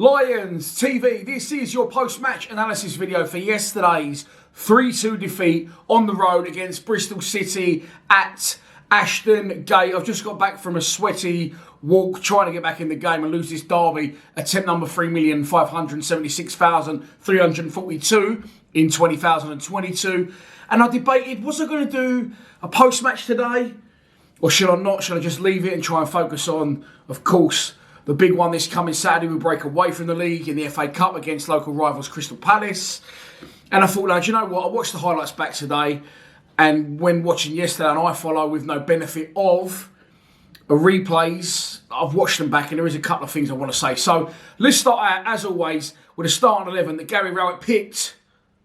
Lions TV, this is your post-match analysis video for yesterday's 3-2 defeat on the road against Bristol City at Ashton Gate. I've just got back from a sweaty walk trying to get back in the game and lose this derby. Attempt number 3,576,342 in 2022. And I debated, was I going to do a post-match today? Or should I not? Should I just leave it and try and focus on, of course, the big one this coming Saturday? We break away from the league in the FA Cup against local rivals Crystal Palace. And I thought, now, do you know what? I watched the highlights back today. And when watching yesterday, and I follow with no benefit of replays, I've watched them back and there is a couple of things I want to say. So let's start out, as always, with a starting 11 that Gary Rowett picked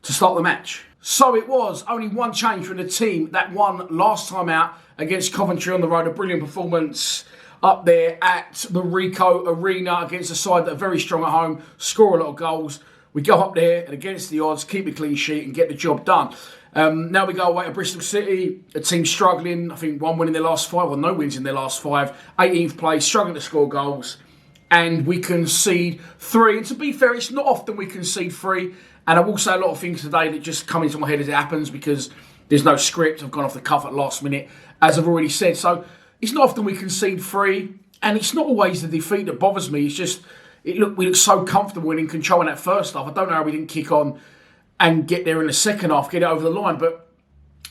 to start the match. So it was only one change from the team that won last time out against Coventry on the road. A brilliant performance up there at the Rico Arena against a side that are very strong at home, score a lot of goals. We go up there and against the odds, keep a clean sheet and get the job done. Now we go away to Bristol City, a team struggling. I think one win in their last five, or no wins in their last five. 18th place, struggling to score goals. And we concede 3. And to be fair, it's not often we concede 3. And I will say a lot of things today that just come into my head as it happens because there's no script. I've gone off the cuff at last minute, as I've already said. So it's not often we concede 3. And it's not always the defeat that bothers me. It's just, we look so comfortable and in control in that first half. I don't know how we didn't kick on and get there in the second half, get it over the line. But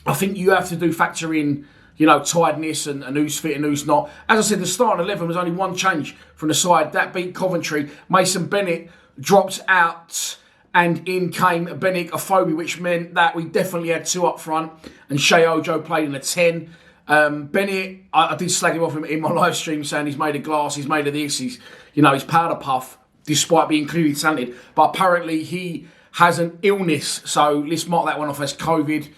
I think you have to factor in, tiredness and who's fit and who's not. As I said, the starting 11 was only one change from the side. That beat Coventry. Mason Bennett dropped out and in came Benik Afobe, which meant that we definitely had 2 up front. And Shea Ojo played in a 10. Bennett, I did slag him off in my live stream saying he's made of glass, he's made of this, he's powder puff, despite being clearly talented. But apparently he has an illness, so let's mark that one off as COVID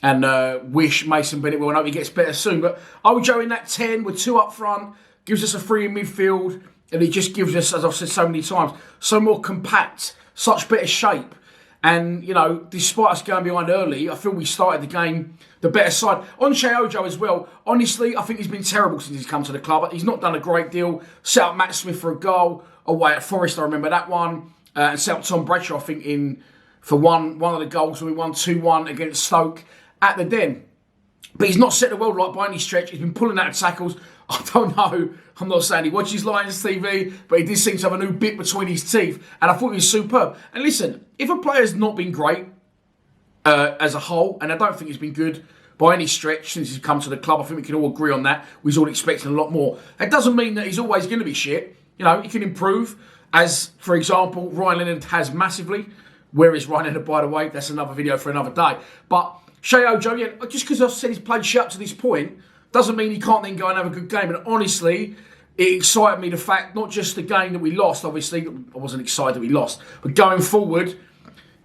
and wish Mason Bennett well. I hope he gets better soon. But Ojo in that 10 with 2 up front, gives us a 3 in midfield, and it just gives us, as I've said so many times, so more compact, such better shape. And, despite us going behind early, I feel we started the game the better side. On Shea Ojo as well, honestly, I think he's been terrible since he's come to the club. He's not done a great deal. Set up Matt Smith for a goal away at Forest, I remember that one. And set up Tom Bradshaw, I think, for one of the goals when we won 2-1 against Stoke at the Den. But he's not set the world light by any stretch. He's been pulling out tackles. I don't know. I'm not saying he watches Lions TV, but he did seem to have a new bit between his teeth. And I thought he was superb. And listen, if a player's not been great as a whole, and I don't think he's been good by any stretch since he's come to the club, I think we can all agree on that. We was all expecting a lot more. That doesn't mean that he's always going to be shit. He can improve. As, for example, Ryan Leonard has massively. Where is Ryan Leonard, by the way? That's another video for another day. But Shea Ojo, just because I've said he's played shit up to this point, doesn't mean he can't then go and have a good game. And honestly, it excited me, the fact, not just the game that we lost, obviously, I wasn't excited that we lost, but going forward,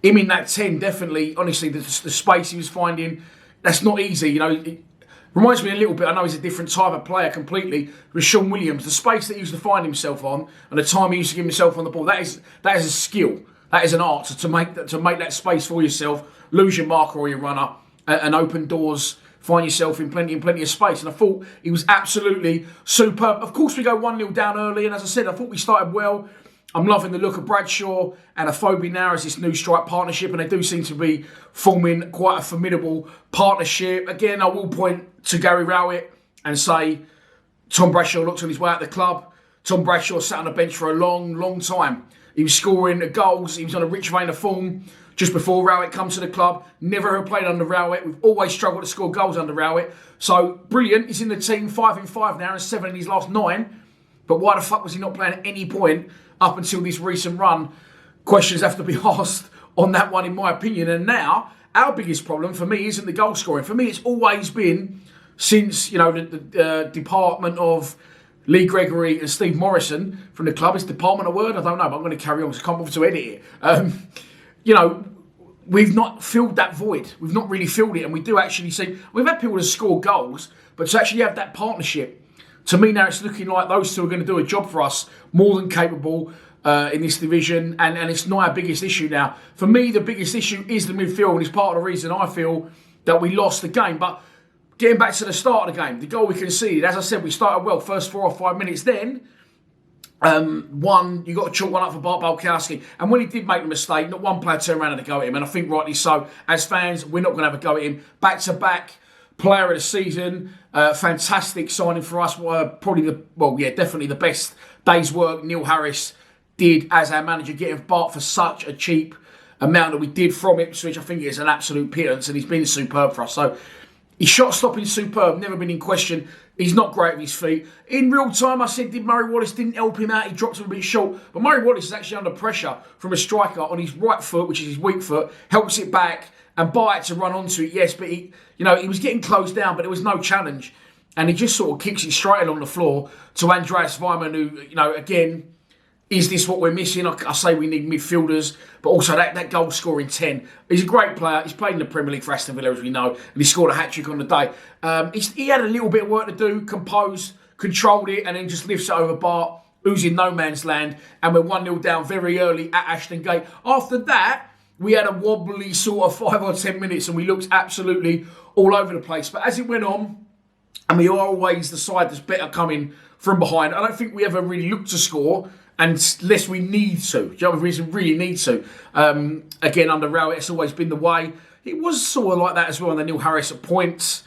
him in that 10, definitely, honestly, the space he was finding, that's not easy. It reminds me a little bit, I know he's a different type of player completely, with Sean Williams. The space that he used to find himself on, and the time he used to give himself on the ball, that is a skill. That is an art to make that space for yourself, lose your marker or your runner, and open doors, find yourself in plenty of space. And I thought he was absolutely superb. Of course, we go 1-0 down early, and as I said, I thought we started well. I'm loving the look of Bradshaw and Afobe now as this new strike partnership, and they do seem to be forming quite a formidable partnership. Again, I will point to Gary Rowett and say Tom Bradshaw looks on his way out the club. Tom Bradshaw sat on the bench for a long, long time. He was scoring goals. He was on a rich vein of form just before Rowett come to the club. Never ever played under Rowett. We've always struggled to score goals under Rowett. So, brilliant. He's in the team, 5 in 5 now and 7 in his last 9. But why the fuck was he not playing at any point up until this recent run? Questions have to be asked on that one, in my opinion. And now, our biggest problem for me isn't the goal scoring. For me, it's always been, since, the department of Lee Gregory and Steve Morrison from the club. Is department a word? I don't know, but I'm going to carry on because I can't bother to edit it. We've not filled that void. We've not really filled it, and we do actually see, we've had people to score goals, but to actually have that partnership, to me now it's looking like those two are going to do a job for us, more than capable in this division, and it's not our biggest issue now. For me, the biggest issue is the midfield, and it's part of the reason I feel that we lost the game. But getting back to the start of the game, the goal we conceded, as I said, we started well, first 4 or 5 minutes. Then One, you got to chalk one up for Bart Balkowski. And when he did make the mistake, not one player turned around and had a go at him. And I think rightly so. As fans, we're not going to have a go at him. Back-to-back player of the season. Fantastic signing for us. Probably definitely the best day's work Neil Harris did as our manager, getting Bart for such a cheap amount that we did from Ipswich. I think it is an absolute pittance, and he's been superb for us. So his shot stopping superb, never been in question. He's not great with his feet. In real time, I said, did Murray Wallace didn't help him out? He dropped him a bit short. But Murray Wallace is actually under pressure from a striker on his right foot, which is his weak foot, helps it back and Bart to run onto it. Yes, but he was getting closed down, but there was no challenge. And he just sort of kicks it straight along the floor to Andreas Weimann, who, again, is this what we're missing? I say we need midfielders, but also that goal scoring 10. He's a great player. He's played in the Premier League for Aston Villa, as we know, and he scored a hat-trick on the day. He had a little bit of work to do, composed, controlled it, and then just lifts it over Bart, who's in no man's land, and we're 1-0 down very early at Ashton Gate. After that, we had a wobbly sort of 5 or 10 minutes, and we looked absolutely all over the place. But as it went on, and we are always the side that's better coming from behind, I don't think we ever really looked to score, unless we need to. Do you know what reason? Really need to. Again, under Rowett, it's always been the way. It was sort of like that as well on the Neil Harris at points.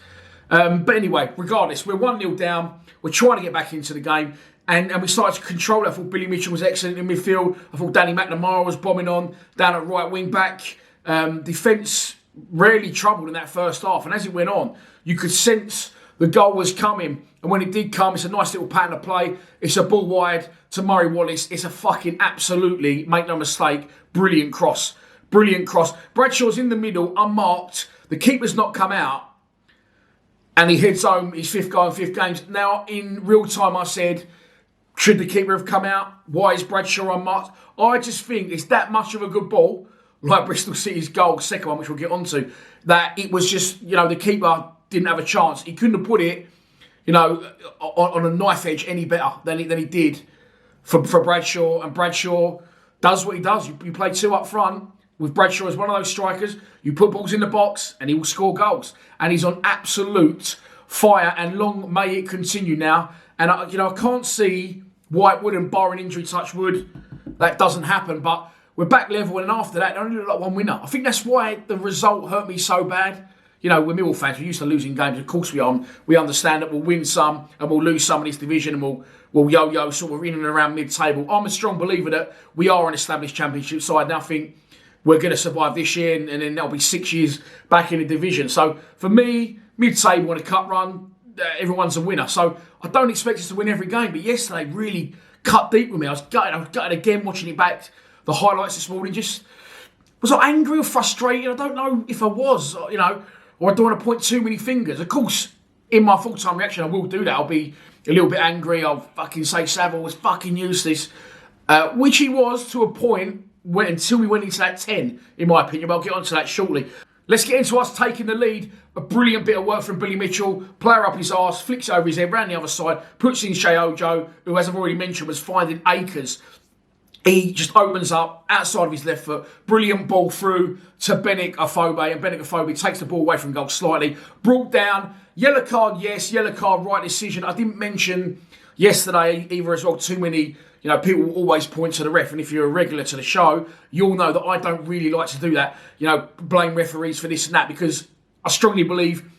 But anyway, regardless, we're 1-0 down. We're trying to get back into the game. And we started to control it. I thought Billy Mitchell was excellent in midfield. I thought Danny McNamara was bombing on down at right wing back. Defence rarely troubled in that first half. And as it went on, you could sense the goal was coming. And when it did come, it's a nice little pattern of play. It's a ball wide to Murray Wallace. It's a fucking absolutely, make no mistake, brilliant cross. Brilliant cross. Bradshaw's in the middle, unmarked. The keeper's not come out. And he heads home his 5th goal in 5 games. Now, in real time, I said, should the keeper have come out? Why is Bradshaw unmarked? I just think it's that much of a good ball, like Bristol City's goal, second one, which we'll get onto, that it was just, the keeper didn't have a chance. He couldn't have put it, on a knife edge any better than he did for Bradshaw. And Bradshaw does what he does. You play 2 up front with Bradshaw as one of those strikers. You put balls in the box and he will score goals. And he's on absolute fire, and long may it continue now. And I can't see why it wouldn't, bar an injury, touch wood. That doesn't happen. But we're back level, and after that, they only look like one winner. I think that's why the result hurt me so bad. We're Millwall fans. We're used to losing games. Of course we are. We understand that we'll win some and we'll lose some in this division, and we'll yo-yo sort of in and around mid-table. I'm a strong believer that we are an established championship side, and I think we're going to survive this year, and then that'll be 6 years back in the division. So for me, mid-table on a cup run, everyone's a winner. So I don't expect us to win every game, but yesterday really cut deep with me. I was gutted again watching it back, the highlights this morning. Was I angry or frustrated? I don't know if I was, or I don't want to point too many fingers. Of course, in my full-time reaction, I will do that. I'll be a little bit angry. I'll fucking say Saville was fucking useless, which he was to a point until we went into that 10, in my opinion. But I'll get onto that shortly. Let's get into us taking the lead. A brilliant bit of work from Billy Mitchell. Player up his arse, flicks over his head, round the other side, puts in Shea Ojo, who, as I've already mentioned, was finding acres. He just opens up outside of his left foot. Brilliant ball through to Benik Afobe. And Benik Afobe takes the ball away from goal slightly. Brought down. Yellow card, yes. Yellow card, right decision. I didn't mention yesterday either as well too many. People will always point to the ref. And if you're a regular to the show, you'll know that I don't really like to do that. Blame referees for this and that, because I strongly believe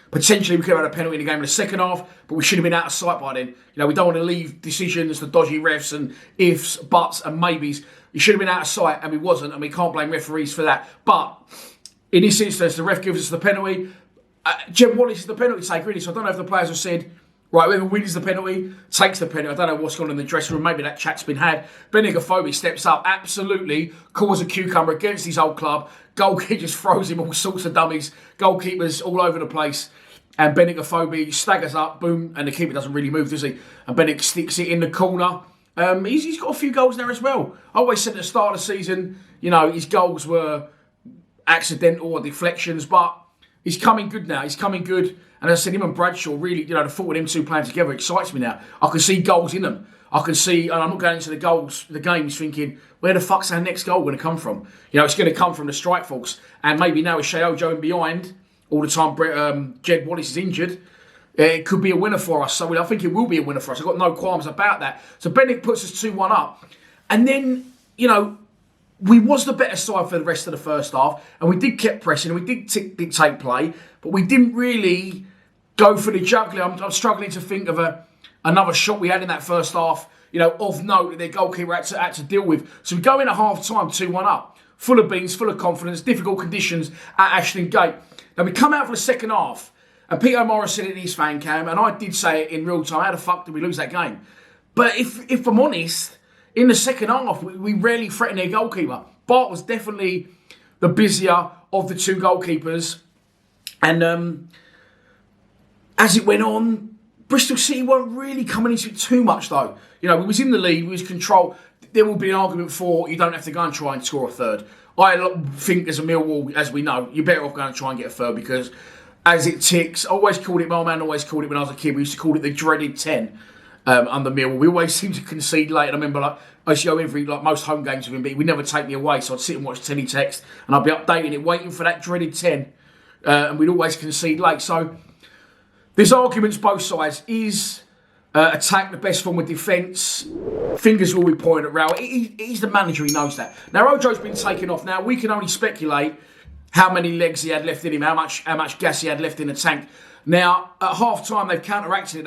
potentially we could have had a penalty in the game in the second half, but we should have been out of sight by then. We don't want to leave decisions to dodgy refs and ifs, buts and maybes. We should have been out of sight, and we wasn't, and we can't blame referees for that. But in this instance, the ref gives us the penalty. Jed Wallace is the penalty taker, really, so I don't know if the players have said, right, whoever wins the penalty takes the penalty. I don't know what's gone on in the dressing room. Maybe that chat's been had. Benik Afobe steps up, absolutely calls a cucumber against his old club. Goalkeeper just throws him all sorts of dummies. Goalkeepers all over the place. And Benik Afobe staggers up, boom, and the keeper doesn't really move, does he? And Benik sticks it in the corner. He's got a few goals there as well. I always said at the start of the season, his goals were accidental or deflections, but he's coming good now. He's coming good. And as I said, him and Bradshaw, really, the thought of them two playing together excites me now. I can see goals in them. I can see, and I'm not going into the games thinking, where the fuck's our next goal going to come from? It's going to come from the strike force. And maybe now with Shea Ojo in behind, all the time Jed Wallace is injured, it could be a winner for us. So I think it will be a winner for us. I've got no qualms about that. So Bennett puts us 2-1 up. And then, you know, we was the better side for the rest of the first half. And we did keep pressing and we did dictate play. But we didn't really go for the juggling. I'm struggling to think of another shot we had in that first half, you know, of note that their goalkeeper had to deal with. So we go in at half-time 2-1 up. Full of beans, full of confidence, difficult conditions at Ashton Gate. Now we come out for the second half. And Peter Morris said it in his fan cam, and I did say it in real time, how the fuck did we lose that game? But if I'm honest, in the second half, we rarely threatened their goalkeeper. Bart was definitely the busier of the two goalkeepers. And as it went on, Bristol City weren't really coming into it too much, though. You know, we was in the lead, we was control. There will be an argument for you don't have to go and try and score a third. I think as a Millwall, as we know, you're better off going to try and get a third because as it ticks, I always called it, my man always called it when I was a kid, we used to call it the dreaded 10 under Millwall. We always seem to concede late. And I remember I used to go every, most home games with him, but he would never take me away. So I'd sit and watch teletext and I'd be updating it, waiting for that dreaded 10. And we'd always concede late. So there's arguments both sides. Is attack the best form of defence? Fingers will be pointed at Raul. He's the manager, he knows that. Now Ojo's been taken off. Now we can only speculate how many legs he had left in him, how much gas he had left in the tank. Now, at half-time, they've counteracted it.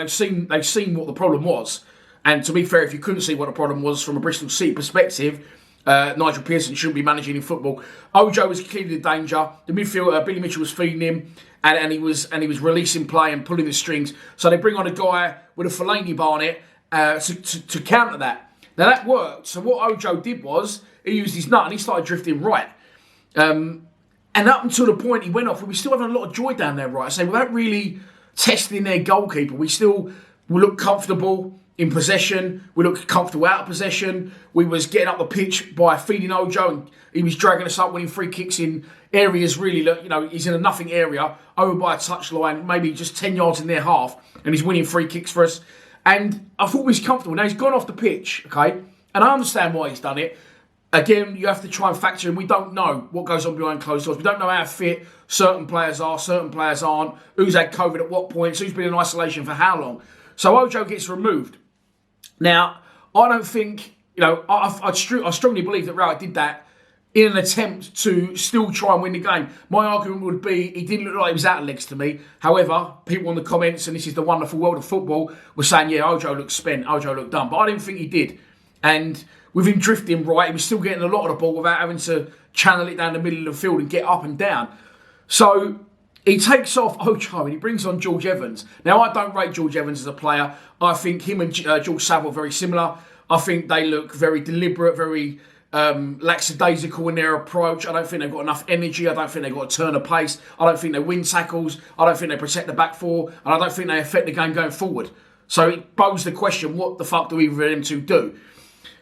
They've seen what the problem was. And to be fair, if you couldn't see what the problem was from a Bristol City perspective, Nigel Pearson shouldn't be managing in football. Ojo was clearly the danger. The midfielder, Billy Mitchell, was feeding him, and he was releasing play and pulling the strings. So they bring on a guy with a Fellaini bar on it to counter that. Now, that worked. So what Ojo did was, he used his nut and he started drifting right. And up until the point he went off, we were still having a lot of joy down there, right? So without really testing their goalkeeper, we looked comfortable in possession. We looked comfortable out of possession. We was getting up the pitch by feeding Ojo, and he was dragging us up, winning free kicks in areas really, you know, he's in a nothing area, over by a touchline, maybe just 10 yards in their half, and he's winning free kicks for us. And I thought we was comfortable. Now he's gone off the pitch, okay? And I understand why he's done it. Again, you have to try and factor in, we don't know what goes on behind closed doors. We don't know how fit certain players are, certain players aren't, who's had COVID at what point, who's been in isolation for how long. So Ojo gets removed. Now, I don't think, you know, I strongly believe that Raul did that in an attempt to still try and win the game. My argument would be, he didn't look like he was out of legs to me. However, people in the comments, and this is the wonderful world of football, were saying, yeah, Ojo looked spent, Ojo looked done. But I didn't think he did. And with him drifting right, he was still getting a lot of the ball without having to channel it down the middle of the field and get up and down. So he takes off Ojo and he brings on George Evans. Now, I don't rate George Evans as a player. I think him and George Saville are very similar. I think they look very deliberate, very lackadaisical in their approach. I don't think they've got enough energy. I don't think they've got a turn of pace. I don't think they win tackles. I don't think they protect the back four. And I don't think they affect the game going forward. So it poses the question, what the fuck do either of them two do?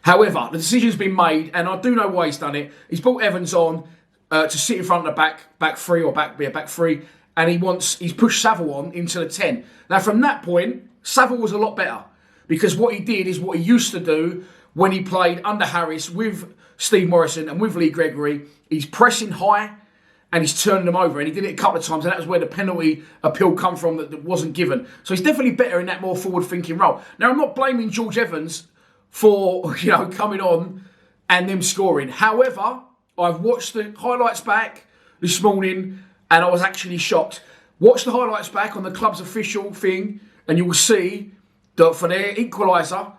However, the decision's been made, and I do know why he's done it. He's brought Evans on to sit in front of the back three, or back three, and he's pushed Saville on into the 10. Now, from that point, Saville was a lot better, because what he did is what he used to do when he played under Harris with Steve Morrison and with Lee Gregory. He's pressing high and he's turning them over, and he did it a couple of times, and that was where the penalty appeal come from that wasn't given. So he's definitely better in that more forward-thinking role. Now, I'm not blaming George Evans for, you know, coming on and them scoring. However, I've watched the highlights back this morning and I was actually shocked. Watch the highlights back on the club's official thing and you will see that for their equaliser,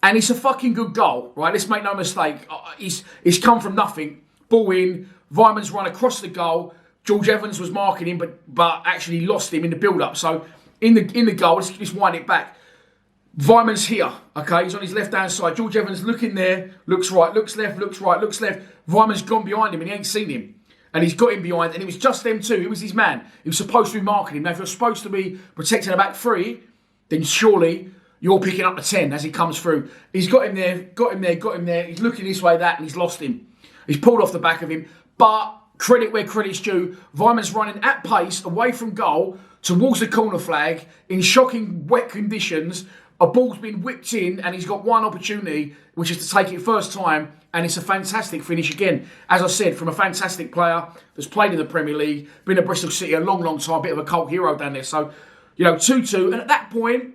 and it's a fucking good goal, right? Let's make no mistake. It's come from nothing. Ball in, Vyman's run across the goal. George Evans was marking him, but actually lost him in the build-up. So in the goal, let's wind it back. Vyman's here, okay? He's on his left-hand side. George Evans looking there, looks right, looks left, looks right, looks left. Vyman's gone behind him and he ain't seen him. And he's got him behind, and it was just them two. It was his man. He was supposed to be marking him. Now, if you're supposed to be protecting the back three, then surely you're picking up the 10 as he comes through. He's got him there, got him there, got him there. He's looking this way, that, and he's lost him. He's pulled off the back of him. But credit where credit's due. Vyman's running at pace away from goal towards the corner flag in shocking wet conditions. A ball's been whipped in and he's got one opportunity, which is to take it first time, and it's a fantastic finish again. As I said, from a fantastic player that's played in the Premier League, been at Bristol City a long, long time, bit of a cult hero down there. So You know, 2-2. And at that point,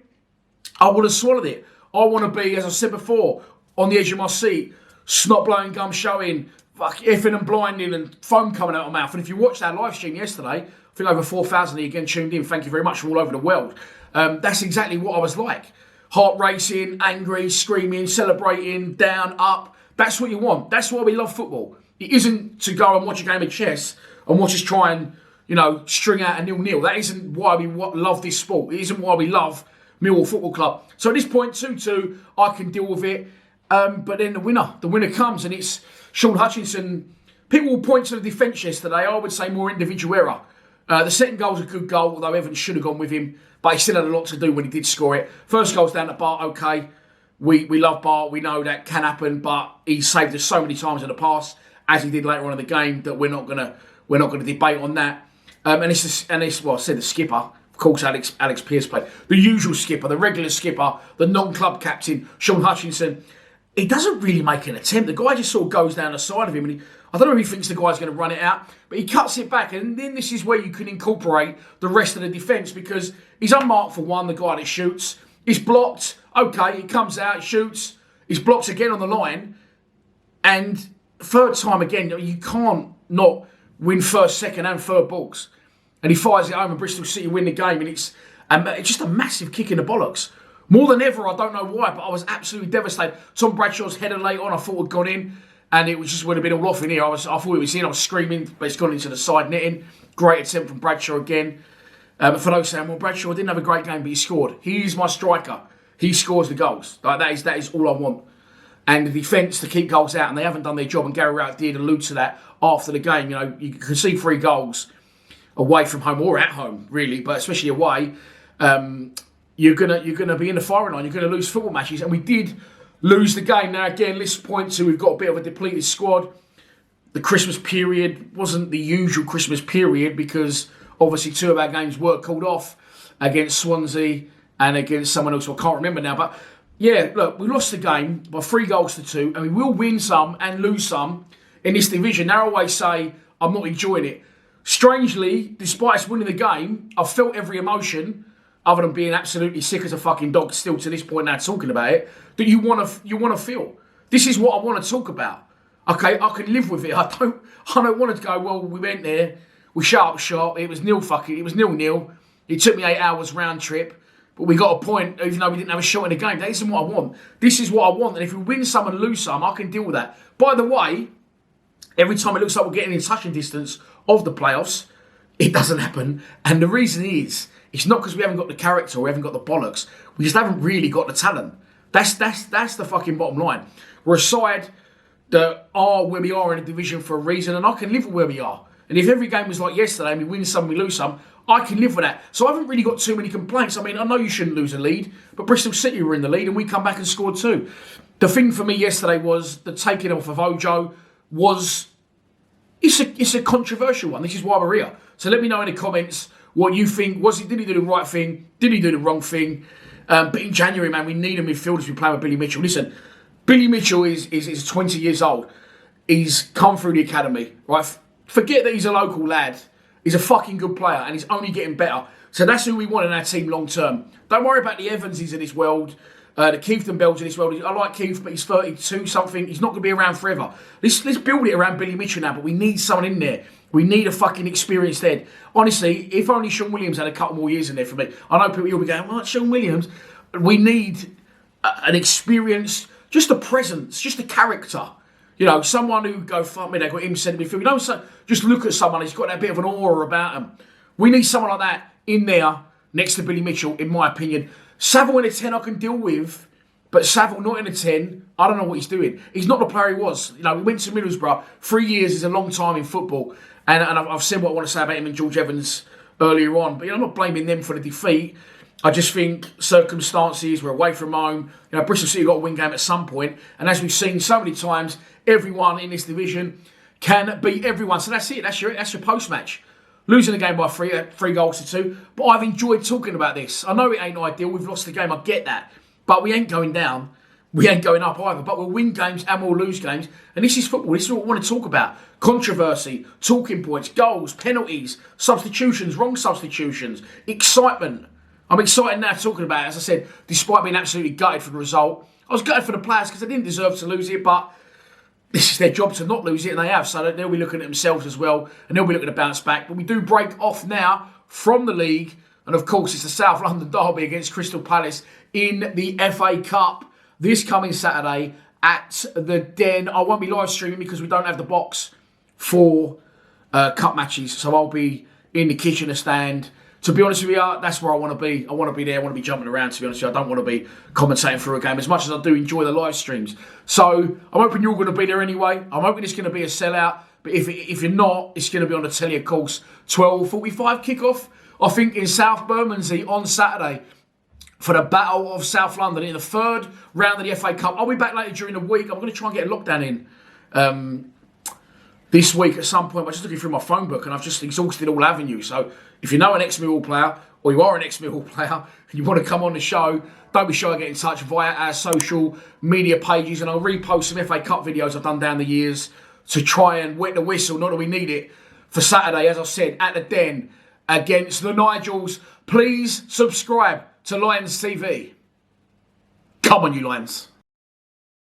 I would have swallowed it. I want to be, as I said before, on the edge of my seat, snot blowing, gum showing, fuck effing and blinding and foam coming out of my mouth. And if you watched our live stream yesterday, I think over 4,000 again tuned in. Thank you very much from all over the world. That's exactly what I was like. Heart racing, angry, screaming, celebrating, down, up. That's what you want. That's why we love football. It isn't to go and watch a game of chess and watch us try and, you know, string out a 0-0. That isn't why we love this sport. It isn't why we love Millwall Football Club. So at this point, 2-2, I can deal with it. But then the winner comes, and it's Sean Hutchinson. People will point to the defence yesterday. I would say more individual error. The second goal's a good goal, although Evans should have gone with him. But he still had a lot to do when he did score it. First goal's down to Bart, okay. We love Bart, we know that can happen, but he saved us so many times in the past, as he did later on in the game, that we're not gonna debate on that. And it's well, I said the skipper, of course, Alex Pearce played. The usual skipper, the regular skipper, the non-club captain, Sean Hutchinson. He doesn't really make an attempt. The guy just sort of goes down the side of him, and I don't know if he thinks the guy's going to run it out, but he cuts it back, and then this is where you can incorporate the rest of the defence, because he's unmarked for one, the guy that shoots. He's blocked. Okay, he comes out, he shoots. He's blocked again on the line, and third time again, you can't not win first, second, and third balls. And he fires it home, and Bristol City win the game, and it's just a massive kick in the bollocks. More than ever, I don't know why, but I was absolutely devastated. Tom Bradshaw's header late on, I thought had gone in, and it was just would have been all off in here. I thought it was in, I was screaming, but it's gone into the side netting. Great attempt from Bradshaw again. But for those saying, well, Bradshaw didn't have a great game, but he scored. He's my striker. He scores the goals. Like, that is all I want. And the defence to keep goals out, and they haven't done their job, and Gary Rowett did allude to that after the game. You know, you can see 3 goals away from home, or at home, really, but especially away. You're gonna be in the firing line. You're gonna lose football matches, and we did lose the game. Now again, let's point to we've got a bit of a depleted squad. The Christmas period wasn't the usual Christmas period, because obviously 2 of our games were called off against Swansea and against someone else who I can't remember now. But yeah, look, we lost the game by 3 goals to 2, and we will win some and lose some in this division. Now I always say I'm not enjoying it. Strangely, despite us winning the game, I've felt every emotion, other than being absolutely sick as a fucking dog still to this point now talking about it, that you want to feel. This is what I want to talk about. Okay, I can live with it. I don't want to go, well, we went there, we shut up shop, it was 0-0. It took me 8 hours round trip, but we got a point, even though we didn't have a shot in the game. That isn't what I want. This is what I want, and if we win some and lose some, I can deal with that. By the way, every time it looks like we're getting in touching distance of the playoffs, it doesn't happen, and the reason is, it's not because we haven't got the character or we haven't got the bollocks. We just haven't really got the talent. That's the fucking bottom line. We're a side that are where we are in a division for a reason, and I can live with where we are. And if every game was like yesterday and we win some, we lose some, I can live with that. So I haven't really got too many complaints. I mean, I know you shouldn't lose a lead, but Bristol City were in the lead and we come back and scored 2. The thing for me yesterday was the taking off of Ojo was... It's a controversial one. This is why we're here. So let me know in the comments what you think. Did he do the right thing? Did he do the wrong thing? But in January, man, we need a midfielder to be playing with Billy Mitchell. Listen, Billy Mitchell is 20 years old. He's come through the academy, right? Forget that he's a local lad. He's a fucking good player, and he's only getting better. So that's who we want in our team long term. Don't worry about the Evanses in this world, the Keith and Bells in this world. I like Keith, but he's 32 something. He's not going to be around forever. Let's build it around Billy Mitchell now, but we need someone in there. We need a fucking experienced head. Honestly, if only Sean Williams had a couple more years in there for me. I know people will be going, what, Sean Williams? We need an experience, just a presence, just a character. You know, someone who go, fuck me, they've got him centre midfield. You know, so just look at someone who's got that bit of an aura about him. We need someone like that in there next to Billy Mitchell, in my opinion. Saville in a 10 I can deal with, but Saville not in a 10, I don't know what he's doing. He's not the player he was. You know, we went to Middlesbrough. 3 years is a long time in football. And I've said what I want to say about him and George Evans earlier on. But you know, I'm not blaming them for the defeat. I just think circumstances, we're away from home. You know, Bristol City got a win game at some point. And as we've seen so many times, everyone in this division can beat everyone. So that's it. That's your post-match. Losing the game by 3 goals to 2. But I've enjoyed talking about this. I know it ain't ideal. We've lost the game. I get that. But we ain't going down. We ain't going up either. But we'll win games and we'll lose games. And this is football. This is what we want to talk about. Controversy, talking points, goals, penalties, substitutions, wrong substitutions, excitement. I'm excited now talking about it. As I said, despite being absolutely gutted for the result, I was gutted for the players because they didn't deserve to lose it, but this is their job to not lose it, and they have. So they'll be looking at themselves as well, and they'll be looking to bounce back. But we do break off now from the league, and of course it's the South London derby against Crystal Palace in the FA Cup this coming Saturday at the Den. I won't be live streaming because we don't have the box for cup matches, so I'll be in the Kitchener stand. To be honest with you, that's where I want to be. I want to be there. I want to be jumping around, to be honest with you. I don't want to be commentating through a game as much as I do enjoy the live streams. So I'm hoping you're going to be there anyway. I'm hoping it's going to be a sellout. But if you're not, it's going to be on the telly, of course. 12:45 kickoff, I think, in South Bermondsey on Saturday for the Battle of South London in the third round of the FA Cup. I'll be back later during the week. I'm going to try and get a lockdown in this week at some point. I'm just looking through my phone book and I've just exhausted all avenues. So if you know an ex-Millwall player or you are an ex-Millwall player and you want to come on the show, don't be shy to get in touch via our social media pages, and I'll repost some FA Cup videos I've done down the years to try and wet the whistle, not that we need it, for Saturday, as I said, at the Den against the Nigels. Please subscribe to Lions TV. Come on, you Lions.